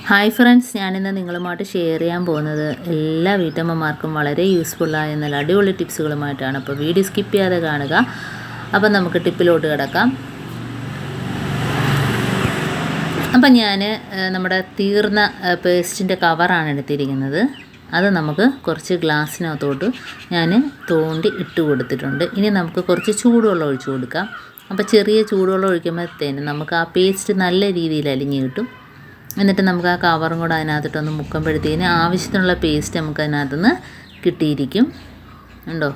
Hi friends, ഞാനിന്ന് നിങ്ങളുമായിട്ട് share ചെയ്യാൻ പോകുന്നത് എല്ലാ വീട്ടമ്മമാർക്കും വളരെ യൂസ്ഫുള്ളായ നല്ല അടിപൊളി ടിപ്സുകളുമായിട്ടാണ്. അപ്പോൾ വീഡിയോ സ്കിപ്പ് ചെയ്യാതെ കാണുക. അപ്പം നമുക്ക് ടിപ്പിലോട്ട് കിടക്കാം. അപ്പം ഞാൻ നമ്മുടെ തീർന്ന പേസ്റ്റിൻ്റെ കവറാണ് എടുത്തിരിക്കുന്നത്. അത് നമുക്ക് കുറച്ച് ഗ്ലാസ്സിനകത്തോട്ട് ഞാൻ തോണ്ടി ഇട്ട് കൊടുത്തിട്ടുണ്ട്. ഇനി നമുക്ക് കുറച്ച് ചൂടുവെള്ളം ഒഴിച്ച് കൊടുക്കാം. അപ്പോൾ ചെറിയ ചൂടുവെള്ളം ഒഴിക്കുമ്പോഴത്തേനും നമുക്ക് ആ പേസ്റ്റ് നല്ല രീതിയിൽ അലിഞ്ഞ് കിട്ടും. എന്നിട്ട് നമുക്ക് ആ കവറും കൂടെ അതിനകത്തിട്ടൊന്ന് മുക്കുമ്പോഴത്തേന് ആവശ്യത്തിനുള്ള പേസ്റ്റ് നമുക്ക് അതിനകത്തുനിന്ന് കിട്ടിയിരിക്കും. ഉണ്ടോ?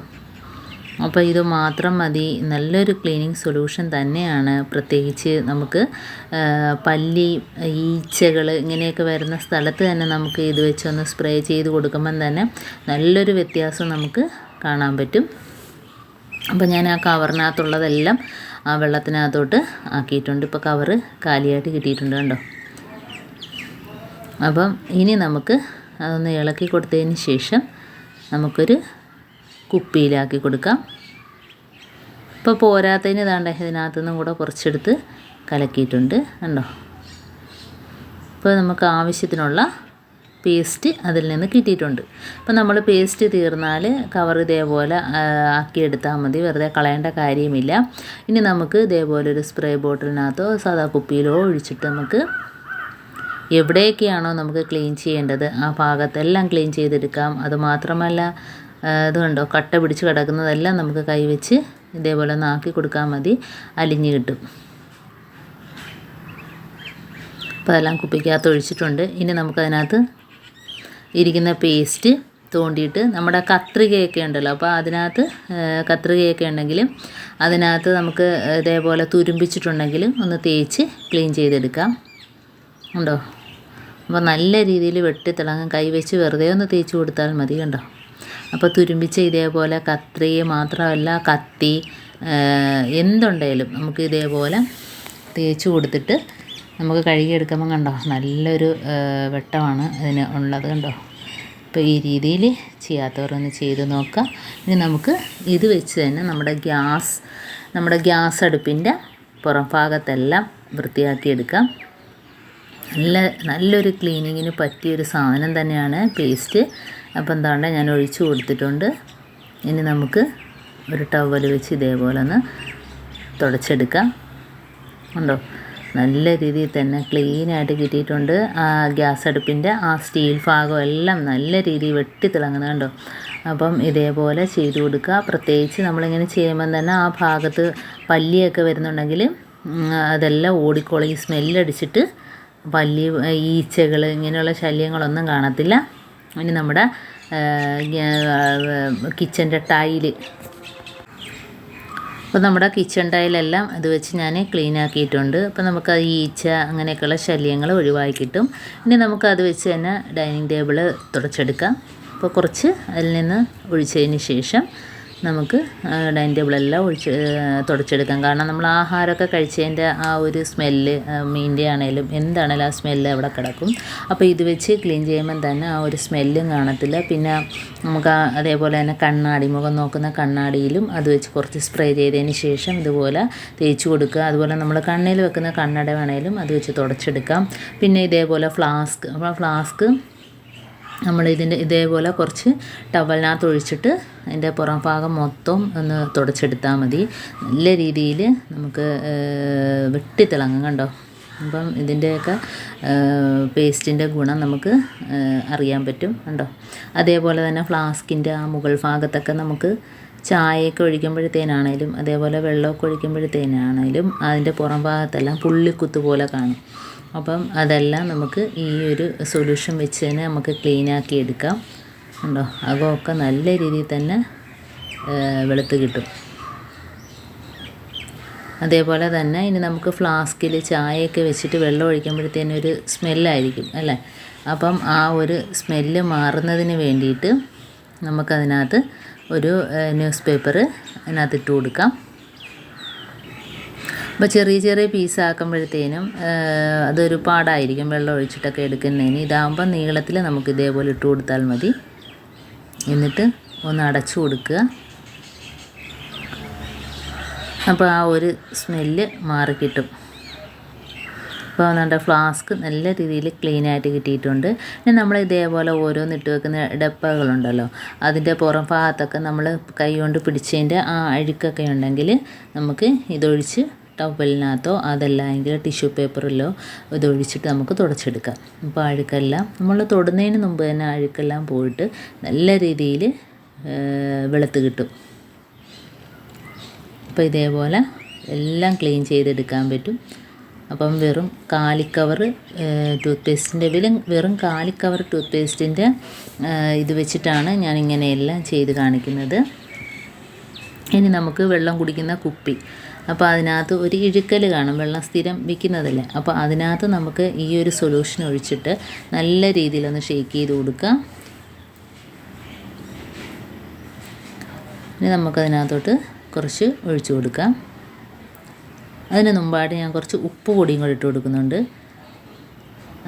അപ്പോൾ ഇത് മാത്രം മതി. നല്ലൊരു ക്ലീനിങ് സൊല്യൂഷൻ തന്നെയാണ്. പ്രത്യേകിച്ച് നമുക്ക് പല്ലി, ഈച്ചകൾ ഇങ്ങനെയൊക്കെ വരുന്ന സ്ഥലത്ത് തന്നെ നമുക്ക് ഇത് വെച്ചൊന്ന് സ്പ്രേ ചെയ്ത് കൊടുക്കുമ്പം തന്നെ നല്ലൊരു വ്യത്യാസം നമുക്ക് കാണാൻ പറ്റും. അപ്പോൾ ഞാൻ ആ കവറിനകത്തുള്ളതെല്ലാം ആ വെള്ളത്തിനകത്തോട്ട് ആക്കിയിട്ടുണ്ട്. ഇപ്പോൾ കവറ് കാലിയായിട്ട് കിട്ടിയിട്ടുണ്ട്. കണ്ടോ? അപ്പം ഇനി നമുക്ക് അതൊന്ന് ഇളക്കി കൊടുത്തതിന് ശേഷം നമുക്കൊരു കുപ്പിയിലാക്കി കൊടുക്കാം. ഇപ്പോൾ പോരാത്തതിന് താണ്ട ഇതിനകത്തുനിന്നും കൂടെ കുറച്ചെടുത്ത് കലക്കിയിട്ടുണ്ട്. കണ്ടോ? ഇപ്പോൾ നമുക്ക് ആവശ്യത്തിനുള്ള പേസ്റ്റ് അതിൽ നിന്ന് കിട്ടിയിട്ടുണ്ട്. അപ്പോൾ നമ്മൾ പേസ്റ്റ് തീർന്നാൽ കവർ ഇതേപോലെ ആക്കിയെടുത്താൽ മതി. വെറുതെ കളയേണ്ട കാര്യമില്ല. ഇനി നമുക്ക് ഇതേപോലെ ഒരു സ്പ്രേ ബോട്ടിലിനകത്തോ സാധാ കുപ്പിയിലോ ഒഴിച്ചിട്ട് നമുക്ക് എവിടെയൊക്കെയാണോ നമുക്ക് ക്ലീൻ ചെയ്യേണ്ടത് ആ ഭാഗത്തെല്ലാം ക്ലീൻ ചെയ്തെടുക്കാം. അതുമാത്രമല്ല, ഇത് കണ്ടോ, കട്ട പിടിച്ച് കിടക്കുന്നതെല്ലാം നമുക്ക് കൈവച്ച് ഇതേപോലെ ഒന്ന് ആക്കി കൊടുക്കാൻ മതി. അലിഞ്ഞ് കിട്ടും. അപ്പോൾ അതെല്ലാം കുപ്പിക്കകത്ത് ഒഴിച്ചിട്ടുണ്ട്. ഇനി നമുക്കതിനകത്ത് ഇരിക്കുന്ന പേസ്റ്റ് തോണ്ടിയിട്ട് നമ്മുടെ കത്രികയൊക്കെ ഉണ്ടല്ലോ, അപ്പോൾ അതിനകത്ത് കത്രികയൊക്കെ ഉണ്ടെങ്കിലും അതിനകത്ത് നമുക്ക് ഇതേപോലെ തുരുമ്പിച്ചിട്ടുണ്ടെങ്കിലും ഒന്ന് തേച്ച് ക്ലീൻ ചെയ്തെടുക്കാം. ഉണ്ടോ? അപ്പോൾ നല്ല രീതിയിൽ വെട്ടിത്തിളങ്ങും. കൈവച്ച് വെറുതെ ഒന്ന് തേച്ച് കൊടുത്താൽ മതി. കണ്ടോ? അപ്പോൾ തുരുമ്പിച്ച ഇതേപോലെ കത്രിക മാത്രമല്ല, കത്തി എന്തുണ്ടെങ്കിലും നമുക്ക് ഇതേപോലെ തേച്ച് കൊടുത്തിട്ട് നമുക്ക് കഴുകിയെടുക്കുമ്പം കണ്ടോ നല്ലൊരു വെട്ടമാണ് അതിന് ഉള്ളത്. കണ്ടോ? അപ്പോൾ ഈ രീതിയിൽ ചെയ്യാത്തവരൊന്ന് ചെയ്ത് നോക്കാം. ഇനി നമുക്ക് ഇത് വെച്ച് തന്നെ നമ്മുടെ ഗ്യാസ് അടുപ്പിൻ്റെ പുറം ഭാഗത്തെല്ലാം വൃത്തിയാക്കിയെടുക്കാം. നല്ലൊരു ക്ലീനിങ്ങിന് പറ്റിയൊരു സാധനം തന്നെയാണ് പേസ്റ്റ്. അപ്പോൾ എന്താണ്, ഞാൻ ഒഴിച്ചു കൊടുത്തിട്ടുണ്ട്. ഇനി നമുക്ക് ഒരു ടവൽ വെച്ച് ഇതേപോലെ ഒന്ന് തുടച്ചെടുക്കാം. ഉണ്ടോ? നല്ല രീതിയിൽ തന്നെ ക്ലീനായിട്ട് കിട്ടിയിട്ടുണ്ട്. ആ ഗ്യാസ് അടുപ്പിൻ്റെ ആ സ്റ്റീൽ ഭാഗം എല്ലാം നല്ല രീതിയിൽ വെട്ടിത്തിളങ്ങുന്നത് കണ്ടോ? അപ്പം ഇതേപോലെ ചെയ്ത് കൊടുക്കുക. പ്രത്യേകിച്ച് നമ്മളിങ്ങനെ ചെയ്യുമ്പം തന്നെ ആ ഭാഗത്ത് പല്ലിയൊക്കെ വരുന്നുണ്ടെങ്കിൽ അതെല്ലാം ഓടിക്കോളും. ഈ സ്മെല്ലടിച്ചിട്ട് പല്ലി, ഈച്ചകൾ ഇങ്ങനെയുള്ള ശല്യങ്ങളൊന്നും കാണത്തില്ല. ഇനി നമ്മുടെ കിച്ചൻ്റെ ടൈല്, അപ്പോൾ നമ്മുടെ കിച്ചൺ ടൈലെല്ലാം അത് വെച്ച് ഞാൻ ക്ലീൻ ആക്കിയിട്ടുണ്ട്. അപ്പോൾ നമുക്ക് ഈച്ച അങ്ങനെയൊക്കെയുള്ള ശല്യങ്ങൾ ഒഴിവാക്കി കിട്ടും. ഇനി നമുക്കത് വെച്ച് തന്നെ ഡൈനിങ് ടേബിൾ തുടച്ചെടുക്കാം. അപ്പോൾ കുറച്ച് അതിൽ നിന്ന് ഒഴിച്ചതിന് ശേഷം നമുക്ക് ഡൈനിങ് ടേബിളെല്ലാം തുടച്ചെടുക്കാം. കാരണം നമ്മൾ ആഹാരമൊക്കെ കഴിച്ചതിൻ്റെ ആ ഒരു സ്മെല്ല്, മീൻ്റെ ആണെങ്കിലും എന്താണേലും ആ സ്മെല്ല് അവിടെ കിടക്കും. അപ്പോൾ ഇത് വെച്ച് ക്ലീൻ ചെയ്യുമ്പം തന്നെ ആ ഒരു സ്മെല്ലും കാണത്തില്ല. പിന്നെ നമുക്ക് അതേപോലെ തന്നെ കണ്ണാടി, മുഖം നോക്കുന്ന കണ്ണാടിയിലും അത് വെച്ച് കുറച്ച് സ്പ്രേ ചെയ്തതിന് ശേഷം ഇതുപോലെ തേച്ച് കൊടുക്കുക. അതുപോലെ നമ്മൾ കണ്ണിൽ വെക്കുന്ന കണ്ണട വേണേലും അത് വെച്ച് തുടച്ചെടുക്കാം. പിന്നെ ഇതേപോലെ ഫ്ലാസ്ക്, അപ്പോൾ ഫ്ലാസ്ക് നമ്മൾ ഇതേപോലെ കുറച്ച് ടവലിനകത്ത് ഒഴിച്ചിട്ട് അതിൻ്റെ പുറം ഭാഗം മൊത്തം ഒന്ന് തുടച്ചെടുത്താൽ മതി. നല്ല രീതിയിൽ നമുക്ക് വെട്ടിത്തിളങ്ങും. കണ്ടോ? അപ്പം ഇതിൻ്റെയൊക്കെ പേസ്റ്റിൻ്റെ ഗുണം നമുക്ക് അറിയാൻ പറ്റും. കണ്ടോ? അതേപോലെ തന്നെ ഫ്ലാസ്കിൻ്റെ ആ മുകൾ ഭാഗത്തൊക്കെ നമുക്ക് ചായയൊക്കെ ഒഴിക്കുമ്പോഴത്തേനാണേലും അതേപോലെ വെള്ളമൊക്കെ ഒഴിക്കുമ്പോഴത്തേനാണേലും അതിൻ്റെ പുറം ഭാഗത്തെല്ലാം പുള്ളിക്കുത്ത് പോലെ കാണും. അപ്പം അതെല്ലാം നമുക്ക് ഈ ഒരു സൊല്യൂഷൻ വെച്ച് തന്നെ നമുക്ക് ക്ലീനാക്കി എടുക്കാം. ഉണ്ടോ? അകമൊക്കെ നല്ല രീതിയിൽ തന്നെ വെളുത്ത് കിട്ടും. അതേപോലെ തന്നെ ഇനി നമുക്ക് ഫ്ലാസ്കിൽ ചായയൊക്കെ വെച്ചിട്ട് വെള്ളം ഒഴിക്കുമ്പോഴത്തേനും ഒരു സ്മെല്ലായിരിക്കും അല്ലേ? അപ്പം ആ ഒരു സ്മെല്ല് മാറുന്നതിന് വേണ്ടിയിട്ട് നമുക്കതിനകത്ത് ഒരു ന്യൂസ് പേപ്പർ അതിനകത്ത് ഇട്ട് കൊടുക്കാം. അപ്പോൾ ചെറിയ ചെറിയ പീസാക്കുമ്പോഴത്തേനും അതൊരു പാടായിരിക്കും വെള്ളം ഒഴിച്ചിട്ടൊക്കെ എടുക്കുന്നതിന്. ഇതാകുമ്പോൾ നീളത്തിൽ നമുക്ക് ഇതേപോലെ ഇട്ട് കൊടുത്താൽ മതി. എന്നിട്ട് ഒന്ന് അടച്ചു കൊടുക്കുക. അപ്പോൾ ആ ഒരു സ്മെല്ല് മാറിക്കിട്ടും. ഇപ്പോൾ നമ്മുടെ ഫ്ലാസ്ക് നല്ല രീതിയിൽ ക്ലീനായിട്ട് കിട്ടിയിട്ടുണ്ട്. ഇനി നമ്മൾ ഇതേപോലെ ഓരോന്ന് ഇട്ട് വെക്കുന്ന ഡപ്പകളുണ്ടല്ലോ, അതിൻ്റെ പുറം ഭാഗത്തൊക്കെ നമ്മൾ കൈ കൊണ്ട് പിടിച്ചതിൻ്റെ ആ അഴുക്കൊക്കെ ഉണ്ടെങ്കിൽ നമുക്ക് ഇതൊഴിച്ച് ടവലിനകത്തോ അതല്ല എങ്കിൽ ടിഷ്യൂ പേപ്പറിലോ ഇതൊഴിച്ചിട്ട് നമുക്ക് തുടച്ചെടുക്കാം. അപ്പോൾ അഴുക്കെല്ലാം നമ്മൾ തൊടുന്നതിന് മുമ്പ് തന്നെ അഴുക്കെല്ലാം പോയിട്ട് നല്ല രീതിയിൽ വെളുത്ത് കിട്ടും. അപ്പോൾ ഇതേപോലെ എല്ലാം ക്ലീൻ ചെയ്തെടുക്കാൻ പറ്റും. അപ്പം വെറും കാലിക്കവർ ടൂത്ത് പേസ്റ്റിൻ്റെ വെറും കാലിക്കവർ ടൂത്ത് പേസ്റ്റിൻ്റെ ഇത് വെച്ചിട്ടാണ് ഞാൻ ഇങ്ങനെയെല്ലാം ചെയ്ത് കാണിക്കുന്നത്. ഇനി നമുക്ക് വെള്ളം കുടിക്കുന്ന കുപ്പി, അപ്പോൾ അതിനകത്ത് ഒരു ഇഴുക്കൽ കാണും, വെള്ളം സ്ഥിരം വിൽക്കുന്നതല്ല. അപ്പോൾ അതിനകത്ത് നമുക്ക് ഈ ഒരു സൊല്യൂഷൻ ഒഴിച്ചിട്ട് നല്ല രീതിയിലൊന്ന് ഷേക്ക് ചെയ്ത് കൊടുക്കാം. ഇനി നമുക്കതിനകത്തോട്ട് കുറച്ച് ഒഴിച്ചു കൊടുക്കാം. അതിന് മുമ്പായിട്ട് ഞാൻ കുറച്ച് ഉപ്പ് പൊടിയും കൂടി ഇട്ട് കൊടുക്കുന്നുണ്ട്.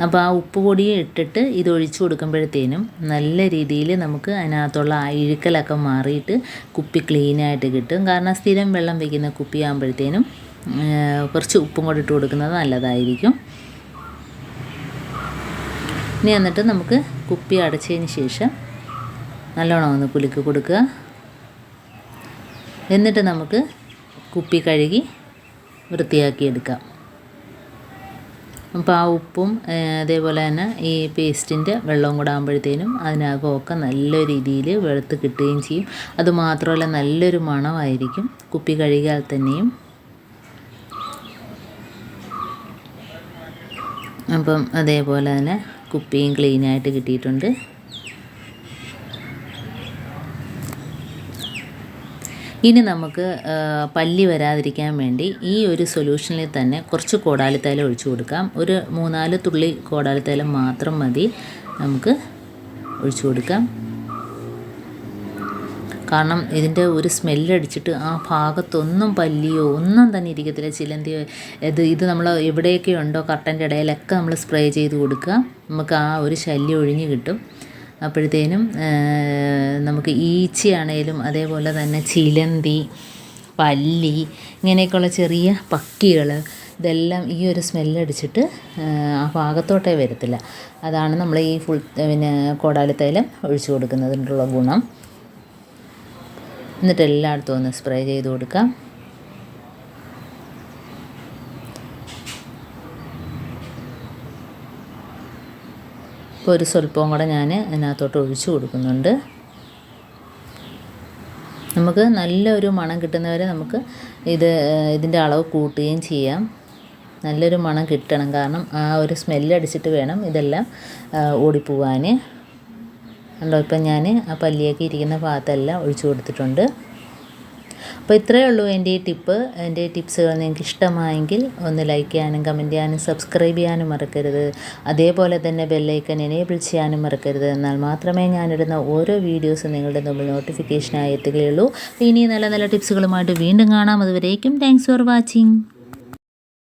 അപ്പോൾ ആ ഉപ്പ് പൊടിയും ഇട്ടിട്ട് ഇത് ഒഴിച്ചു കൊടുക്കുമ്പോഴത്തേനും നല്ല രീതിയിൽ നമുക്ക് അതിനകത്തുള്ള ആ ഇഴുക്കലൊക്കെ മാറിയിട്ട് കുപ്പി ക്ലീനായിട്ട് കിട്ടും. കാരണം സ്ഥിരം വെള്ളം വയ്ക്കുന്ന കുപ്പി ആകുമ്പോഴത്തേനും കുറച്ച് ഉപ്പും കൂടി ഇട്ട് കൊടുക്കുന്നത് നല്ലതായിരിക്കും. ഇനി എന്നിട്ട് നമുക്ക് കുപ്പി അടച്ചതിന് ശേഷം നല്ലോണം ഒന്ന് കുലുക്കി കൊടുക്കുക. എന്നിട്ട് നമുക്ക് കുപ്പി കഴുകി വൃത്തിയാക്കിയെടുക്കാം. അപ്പോൾ ആ ഉപ്പും അതേപോലെ തന്നെ ഈ പേസ്റ്റിൻ്റെ വെള്ളവും കൂടെ ആകുമ്പോഴത്തേനും അതിനകമൊക്കെ നല്ല രീതിയിൽ വെളുത്ത് കിട്ടുകയും ചെയ്യും. അതുമാത്രമല്ല നല്ലൊരു മണമായിരിക്കും കുപ്പി കഴുകിയാൽ തന്നെയും. അപ്പം അതേപോലെ തന്നെ കുപ്പിയും ക്ലീനായിട്ട് കിട്ടിയിട്ടുണ്ട്. ഇനി നമുക്ക് പല്ലി വരാതിരിക്കാൻ വേണ്ടി ഈ ഒരു സൊല്യൂഷനിൽ തന്നെ കുറച്ച് കോടാലിത്തൈലം ഒഴിച്ചു കൊടുക്കാം. ഒരു 3-4 തുള്ളി കോടാലിത്തൈലം മാത്രം മതി നമുക്ക് ഒഴിച്ചു കൊടുക്കാം. കാരണം ഇതിൻ്റെ ഒരു സ്മെല്ലടിച്ചിട്ട് ആ ഭാഗത്തൊന്നും പല്ലിയോ ഒന്നും തന്നെ ഇരിക്കത്തില്ല, ചിലന്തിയോ. ഇത് നമ്മൾ എവിടെയൊക്കെ ഉണ്ടോ കർട്ടൻ്റെ ഇടയിലൊക്കെ നമ്മൾ സ്പ്രേ ചെയ്ത് കൊടുക്കുക. നമുക്ക് ആ ഒരു ശല്യം ഒഴിഞ്ഞ് കിട്ടും. അപ്പോഴത്തേനും നമുക്ക് ഈച്ചയാണേലും അതേപോലെ തന്നെ ചിലന്തി, പല്ലി, ഇങ്ങനെയൊക്കെയുള്ള ചെറിയ പക്കികൾ ഇതെല്ലാം ഈ ഒരു സ്മെല്ലടിച്ചിട്ട് ആ ഭാഗത്തോട്ടേ വരത്തില്ല. അതാണ് നമ്മൾ ഈ കോടാലിത്തൈലം ഒഴിച്ചു കൊടുക്കുന്നതിനുള്ള ഗുണം. എന്നിട്ട് എല്ലായിടത്തും ഒന്ന് സ്പ്രേ ചെയ്ത് കൊടുക്കാം. ഇപ്പോൾ ഒരു സ്വല്പവും കൂടെ ഞാൻ അതിനകത്തോട്ട് ഒഴിച്ചു കൊടുക്കുന്നുണ്ട്. നമുക്ക് നല്ലൊരു മണം കിട്ടുന്നവരെ നമുക്ക് ഇതിൻ്റെ അളവ് കൂട്ടുകയും ചെയ്യാം. നല്ലൊരു മണം കിട്ടണം, കാരണം ആ ഒരു സ്മെല്ലടിച്ചിട്ട് വേണം ഇതെല്ലാം ഓടിപ്പോവാൻ. കണ്ടോ, ഇപ്പം ഞാൻ ആ പല്ലിയൊക്കെ ഇരിക്കുന്ന ഭാഗത്തെല്ലാം ഒഴിച്ചു കൊടുത്തിട്ടുണ്ട്. അപ്പോൾ ഇത്രയേ ഉള്ളൂ എൻ്റെ ഈ ടിപ്പ്. എൻ്റെ ടിപ്സുകൾ നിങ്ങൾക്ക് ഇഷ്ടമായെങ്കിൽ ഒന്ന് ലൈക്ക് ചെയ്യാനും കമൻറ്റ് ചെയ്യാനും സബ്സ്ക്രൈബ് ചെയ്യാനും മറക്കരുത്. അതേപോലെ തന്നെ ബെല്ലൈക്കൺ എനേബിൾ ചെയ്യാനും മറക്കരുത്. എന്നാൽ മാത്രമേ ഞാനിടുന്ന ഓരോ വീഡിയോസും നിങ്ങളുടെ മുമ്പിൽ നോട്ടിഫിക്കേഷനായി എത്തുകയുള്ളൂ. ഇനി നല്ല നല്ല ടിപ്സുകളുമായിട്ട് വീണ്ടും കാണാം. അതുവരേക്കും താങ്ക്സ് ഫോർ വാച്ചിങ്.